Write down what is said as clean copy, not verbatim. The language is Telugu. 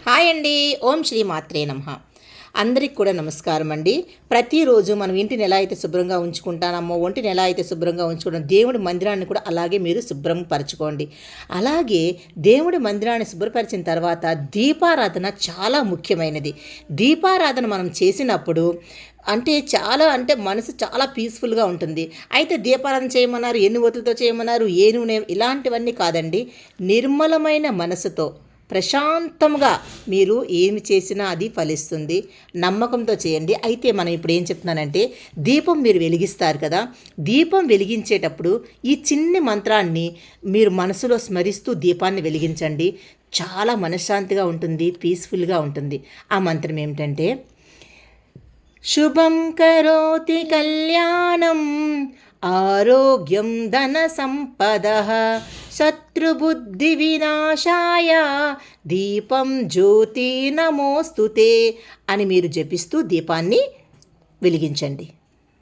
హాయ్ అండి. ఓం శ్రీ మాత్రే నమః. అందరికి కూడా నమస్కారం అండి. ప్రతిరోజు మనం ఇంటిని ఎలా అయితే శుభ్రంగా ఉంచుకుంటామో, ఒంటిని ఎలా అయితే శుభ్రంగా ఉంచుకుంటాం, దేవుడి మందిరాన్ని కూడా అలాగే మీరు శుభ్రం పరచుకోండి. అలాగే దేవుడి మందిరాన్ని శుభ్రపరిచిన తర్వాత దీపారాధన చాలా ముఖ్యమైనది. దీపారాధన మనం చేసినప్పుడు అంటే మనసు చాలా పీస్ఫుల్గా ఉంటుంది. అయితే దీపారాధన చేయమన్నారు, ఎన్ని ఒత్తులతో చేయమన్నారు, ఏ నూనె, ఇలాంటివన్నీ కాదండి. నిర్మలమైన మనసుతో ప్రశాంతంగా మీరు ఏమి చేసినా అది ఫలిస్తుంది. నమ్మకంతో చేయండి. అయితే మనం ఇప్పుడు ఏం చెప్తున్నానంటే, దీపం మీరు వెలిగిస్తారు కదా, దీపం వెలిగించేటప్పుడు ఈ చిన్ని మంత్రాన్ని మీరు మనసులో స్మరిస్తూ దీపాన్ని వెలిగించండి. చాలా మనశ్శాంతిగా ఉంటుంది, పీస్ఫుల్గా ఉంటుంది. ఆ మంత్రం ఏమిటంటే, శుభం కరోతి కళ్యాణం ఆరోగ్యం ధన సంపద శత్రుబుద్ధి వినాశాయ దీపం జ్యోతి నమోస్తుతే అని మీరు జపిస్తూ దీపాన్ని వెలిగించండి.